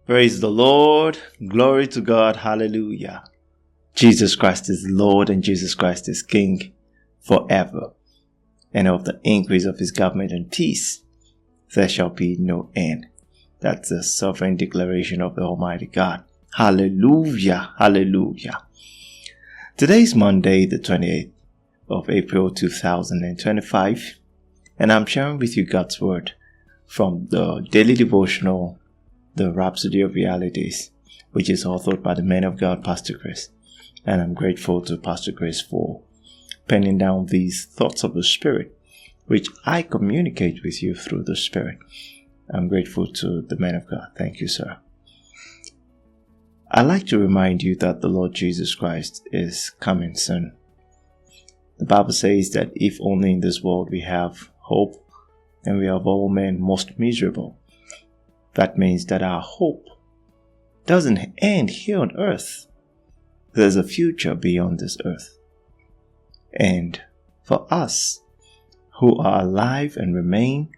Praise the Lord. Glory to God. Hallelujah. Jesus Christ is Lord and Jesus Christ is King forever. And of the increase of his government and peace, there shall be no end. That's the sovereign declaration of the Almighty God. Hallelujah. Hallelujah. Today is Monday, the 28th of April 2025. And I'm sharing with you God's Word from the daily devotional, the Rhapsody of Realities, which is authored by the man of God, Pastor Chris. And I'm grateful to Pastor Chris for penning down these thoughts of the Spirit, which I communicate with you through the Spirit. I'm grateful to the man of God. Thank you, sir. I'd like to remind you that the Lord Jesus Christ is coming soon. The Bible says that if only in this world we have hope, then we have all men most miserable. That means that our hope doesn't end here on earth. There's a future beyond this earth. And for us who are alive and remain,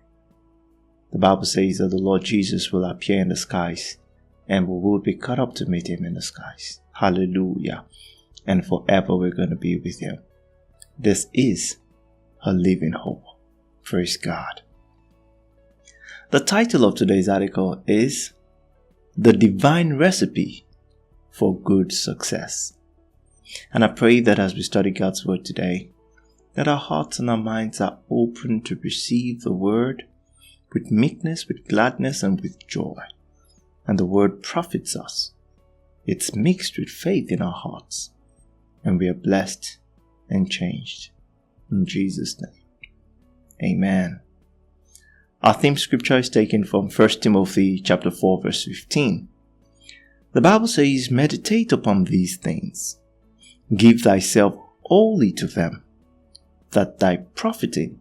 the Bible says that the Lord Jesus will appear in the skies and we will be caught up to meet him in the skies. Hallelujah. And forever we're going to be with him. This is a living hope. Praise God. The title of today's article is The Divine Recipe for Good Success. And I pray that as we study God's Word today, that our hearts and our minds are open to receive the Word with meekness, with gladness, and with joy. And the Word profits us. It's mixed with faith in our hearts. And we are blessed and changed. In Jesus' name. Amen. Our theme scripture is taken from 1 Timothy chapter 4 verse 15. The Bible says, meditate upon these things. Give thyself wholly to them, that thy profiting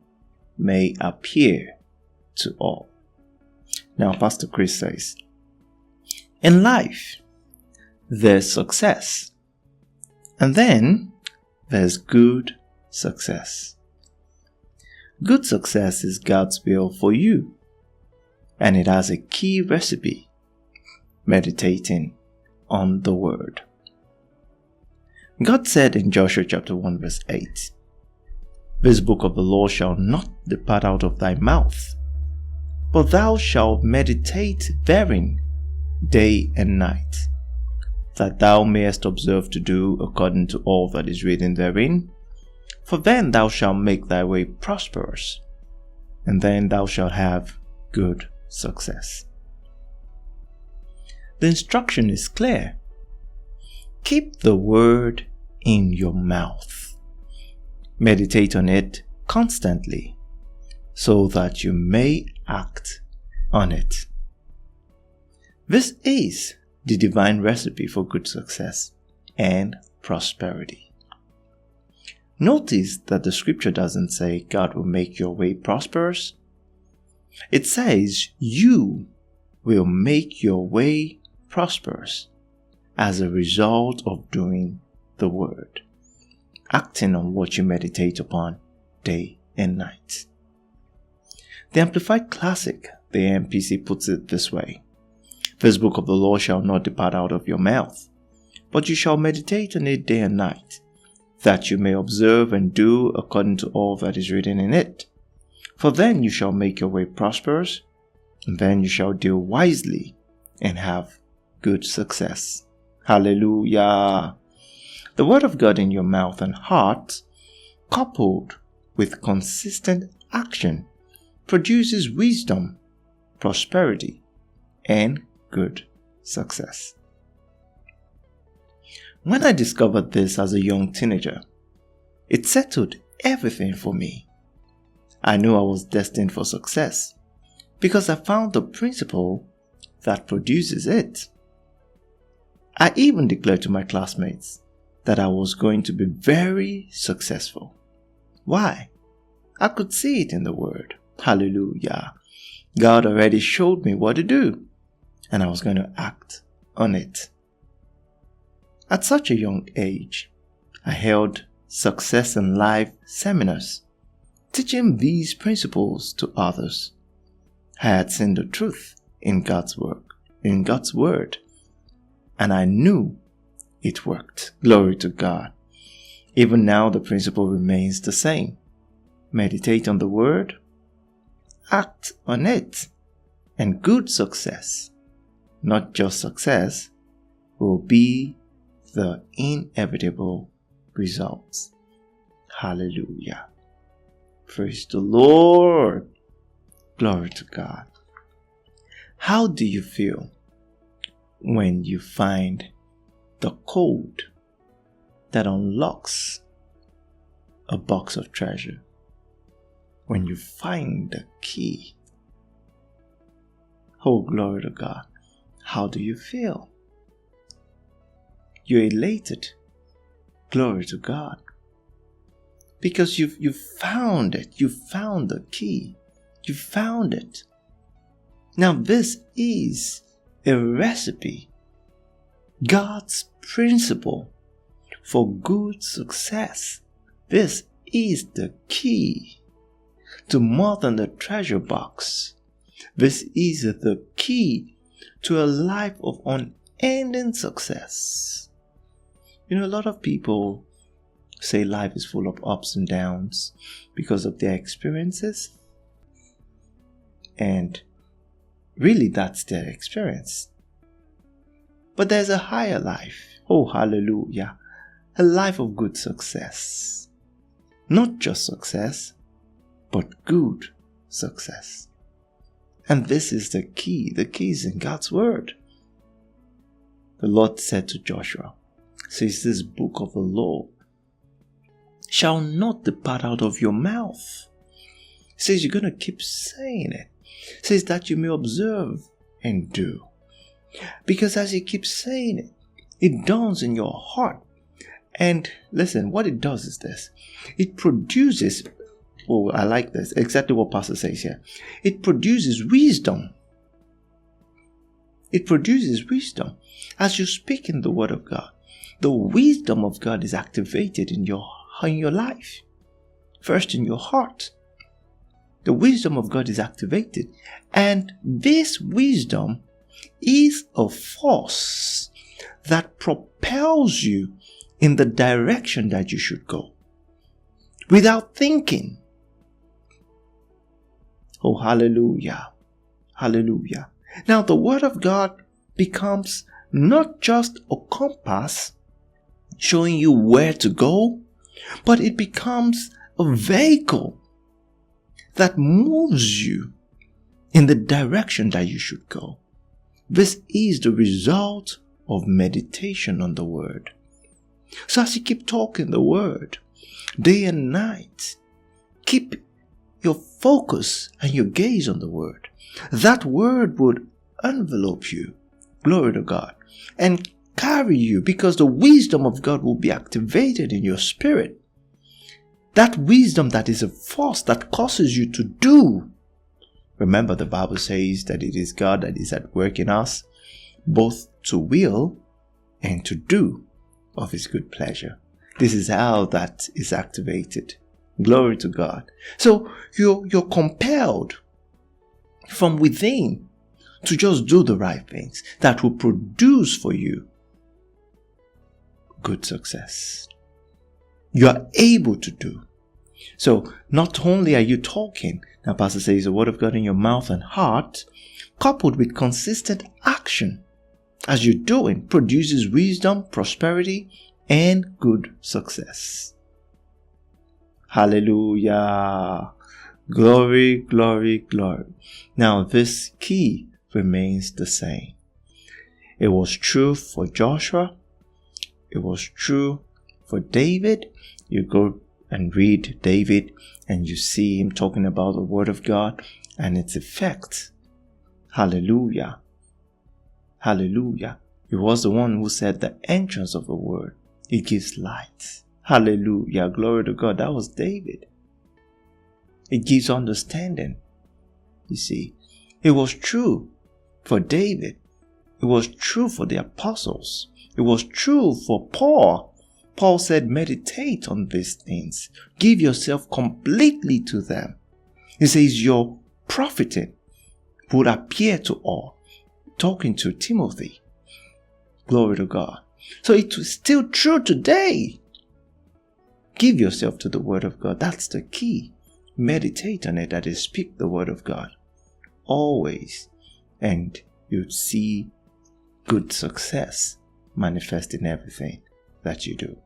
may appear to all. Now, Pastor Chris says, in life, there's success. And then there's good success. Good success is God's will for you, and it has a key recipe: meditating on the Word. God said in Joshua chapter 1 verse 8, this book of the law shall not depart out of thy mouth, but thou shalt meditate therein day and night, that thou mayest observe to do according to all that is written therein. For then thou shalt make thy way prosperous, and then thou shalt have good success. The instruction is clear. Keep the Word in your mouth. Meditate on it constantly, so that you may act on it. This is the divine recipe for good success and prosperity. Notice that the scripture doesn't say God will make your way prosperous. It says you will make your way prosperous as a result of doing the Word, acting on what you meditate upon day and night. The Amplified Classic, the AMPC, puts it this way: this book of the law shall not depart out of your mouth, but you shall meditate on it day and night, that you may observe and do according to all that is written in it. For then you shall make your way prosperous, and then you shall deal wisely and have good success. Hallelujah. The Word of God in your mouth and heart, coupled with consistent action, produces wisdom, prosperity, and good success. When I discovered this as a young teenager, it settled everything for me. I knew I was destined for success because I found the principle that produces it. I even declared to my classmates that I was going to be very successful. Why? I could see it in the Word. Hallelujah. God already showed me what to do, and I was going to act on it. At such a young age, I held Success in Life seminars, teaching these principles to others. I had seen the truth in God's work in God's word. And I knew it worked. Glory to God. Even now, the principle remains the same. Meditate on the word, act on it, and good success, not just success, will be the inevitable results. Hallelujah. Praise the Lord. Glory to God. How do you feel when you find the code that unlocks a box of treasure? When you find the key. Oh, glory to God. How do you feel? You're elated. Glory to God. Because you found it. You found the key. You found it. Now this is a recipe. God's principle for good success. This is the key to more than the treasure box. This is the key to a life of unending success. You know, a lot of people say life is full of ups and downs because of their experiences. And really, that's their experience. But there's a higher life. Oh, hallelujah. A life of good success. Not just success, but good success. And this is the key. The key is in God's word. The Lord said to Joshua, says, this book of the law shall not depart out of your mouth. Says you're going to keep saying it. Says that you may observe and do. Because as you keep saying it, it dawns in your heart. And listen, what it does is this. It produces, oh, I like this, exactly what Pastor says here. It produces wisdom. It produces wisdom. As you speak in the word of God, the wisdom of God is activated in your life. First in your heart. The wisdom of God is activated. And this wisdom is a force that propels you in the direction that you should go. Without thinking. Oh, hallelujah. Hallelujah. Now the word of God becomes not just a compass showing you where to go, but it becomes a vehicle that moves you in the direction that you should go. This is the result of meditation on the word. So as you keep talking the word, day and night, keep your focus and your gaze on the word. That word would envelope you, glory to God, and carry you, because the wisdom of God will be activated in your spirit. That wisdom that is a force that causes you to do. Remember, the Bible says that it is God that is at work in us, both to will and to do of his good pleasure. This is how that is activated. Glory to God. So you're compelled from within to just do the right things that will produce for you good success. You are able to do. So not only are you talking, now Pastor says the word of God in your mouth and heart, coupled with consistent action as you're doing, produces wisdom, prosperity, and good success. Hallelujah. Glory, glory, glory. Now this key remains the same. It was true for Joshua. It was true for David. You go and read David and you see him talking about the word of God and its effect. Hallelujah. Hallelujah. He was the one who said the entrance of the word, it gives light. Hallelujah. Glory to God. That was David. It gives understanding. You see, it was true for David. It was true for the apostles. It was true for Paul. Paul said, meditate on these things. Give yourself completely to them. He says, your profiting would appear to all. talking to Timothy. Glory to God. So it's still true today. Give yourself to the Word of God. That's the key. Meditate on it, that is, speak the Word of God always, and you'd see good success manifest in everything that you do.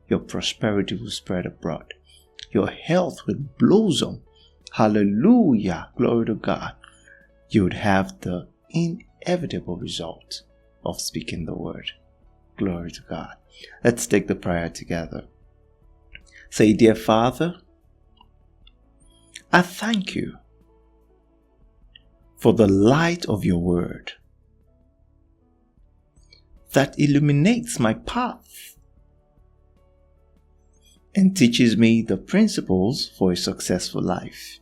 Your prosperity will spread abroad. Your health will blossom. Hallelujah. Glory to God. You would have the inevitable result of speaking the Word. Glory to God. Let's take the prayer together. Say, Dear Father, I thank you for the light of your Word that illuminates my path and teaches me the principles for a successful life.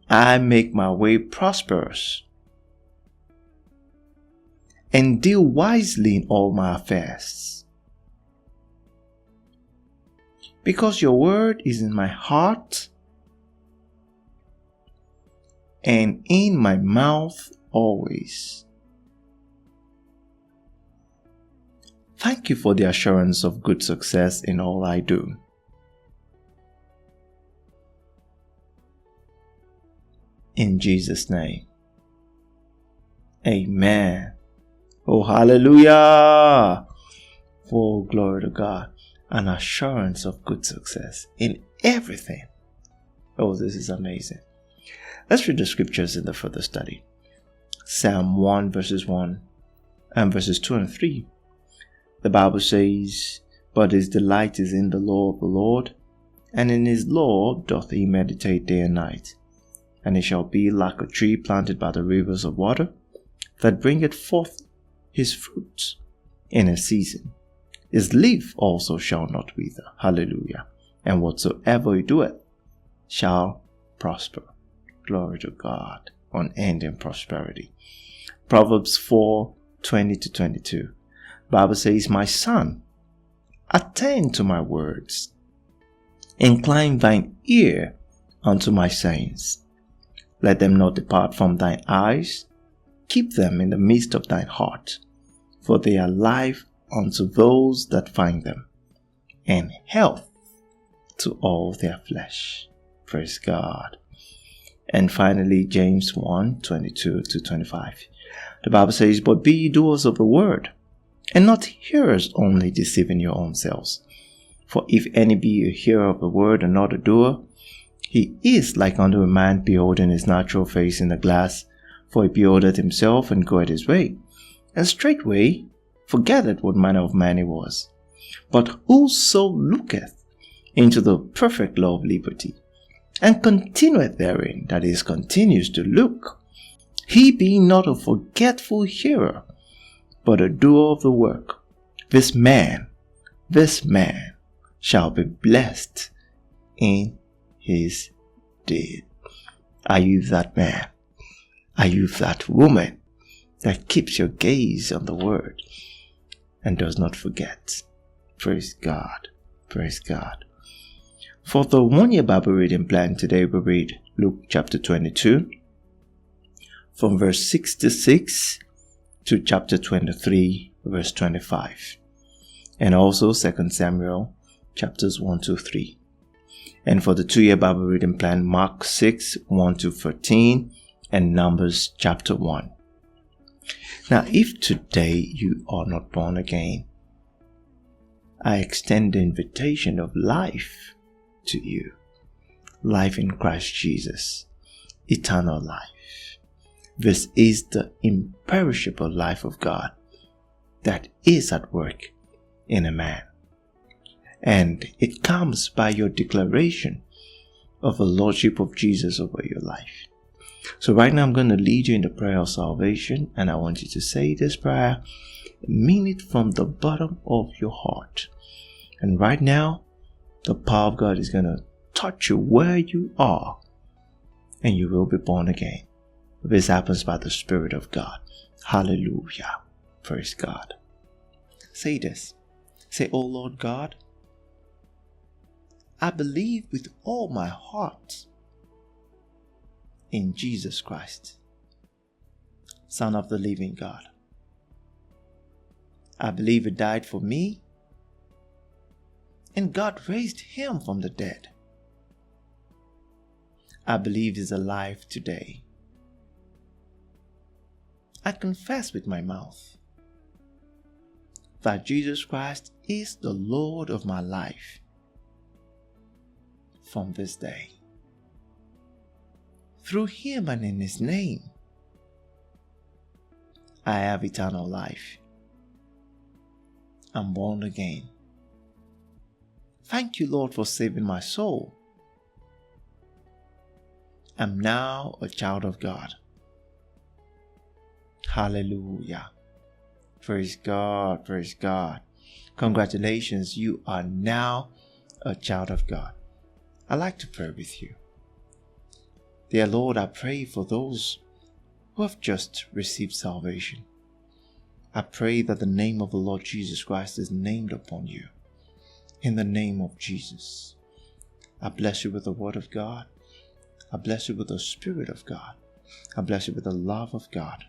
I make my way prosperous and deal wisely in all my affairs. Because your word is in my heart and in my mouth always. Thank you for the assurance of good success in all I do. In Jesus' name. Amen. Oh, hallelujah. Oh, glory to God. An assurance of good success in everything. Oh, this is amazing. Let's read the scriptures in the further study. Psalm 1 verses 1 and verses 2 and 3. The Bible says, But his delight is in the law of the Lord, and in his law doth he meditate day and night. And he shall be like a tree planted by the rivers of water, that bringeth forth his fruit in a season. His leaf also shall not wither. Hallelujah. And whatsoever he doeth shall prosper. Glory to God. Unending prosperity. Proverbs 4:20-22. Bible says, My son, attend to my words. Incline thine ear unto my sayings. Let them not depart from thine eyes. Keep them in the midst of thine heart, for they are life unto those that find them, and health to all their flesh. Praise God. And finally, James 1:22-25. The Bible says, But be ye doers of the word, and not hearers only, deceiving your own selves. For if any be a hearer of the word and not a doer, he is like unto a man beholding his natural face in a glass. For he beholdeth himself and goeth his way, and straightway forgetteth what manner of man he was. But whoso looketh into the perfect law of liberty, and continueth therein, that is, continues to look, he being not a forgetful hearer, but a doer of the work, this man shall be blessed in his deed. Are you that man? Are you that woman that keeps your gaze on the word and does not forget? Praise God. Praise God. For the 1 year Bible reading plan today, we read Luke chapter 22 from verse 66 to chapter 23 verse 25, and also 2 Samuel chapters 1-3. And for the 2 year Bible reading plan, Mark 6 1-13 and Numbers chapter 1. Now, if today you are not born again, I extend the invitation of life to you. Life in Christ Jesus. Eternal life. This is the imperishable life of God that is at work in a man. And it comes by your declaration of the Lordship of Jesus over your life. So right now I'm going to lead you in the prayer of salvation, and I want you to say this prayer, mean it from the bottom of your heart. And right now, the power of God is going to touch you where you are, and you will be born again. This happens by the Spirit of God. Hallelujah. Praise God. Say this. Say, Oh Lord God, I believe with all my heart in Jesus Christ, Son of the living God. I believe He died for me, and God raised Him from the dead. I believe He's alive today. I confess with my mouth that Jesus Christ is the Lord of my life from this day. Through Him and in His name, I have eternal life. I'm born again. Thank you, Lord, for saving my soul. I'm now a child of God. Hallelujah. Praise God, praise God. Congratulations, you are now a child of God. I'd like to pray with you. Dear Lord, I pray for those who have just received salvation. I pray that the name of the Lord Jesus Christ is named upon you. In the name of Jesus, I bless you with the Word of God. I bless you with the Spirit of God. I bless you with the love of God.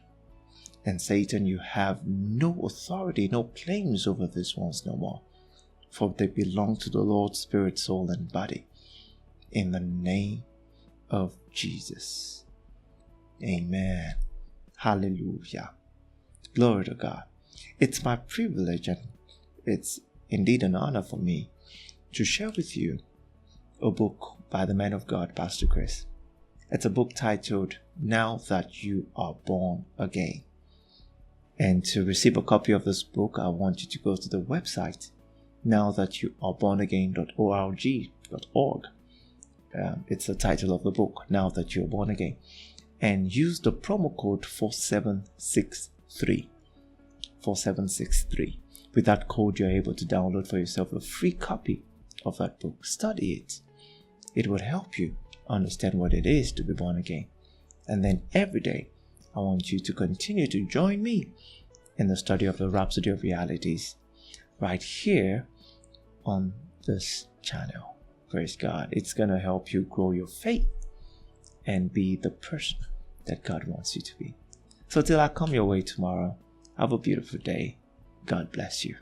And Satan, you have no authority, no claims over these ones no more, for they belong to the Lord, spirit, soul, and body. In the name of Jesus. Amen. Hallelujah. Glory to God. It's my privilege and it's indeed an honor for me to share with you a book by the man of God, Pastor Chris. It's a book titled, Now That You Are Born Again. And to receive a copy of this book, I want you to go to the website, nowthatyouarebornagain.org. It's the title of the book, Now That You're Born Again. And use the promo code 4763. 4763. With that code, you're able to download for yourself a free copy of that book. Study it. It will help you understand what it is to be born again. And then every day, I want you to continue to join me in the study of the Rhapsody of Realities right here on this channel. Praise God. It's going to help you grow your faith and be the person that God wants you to be. So till I come your way tomorrow, have a beautiful day. God bless you.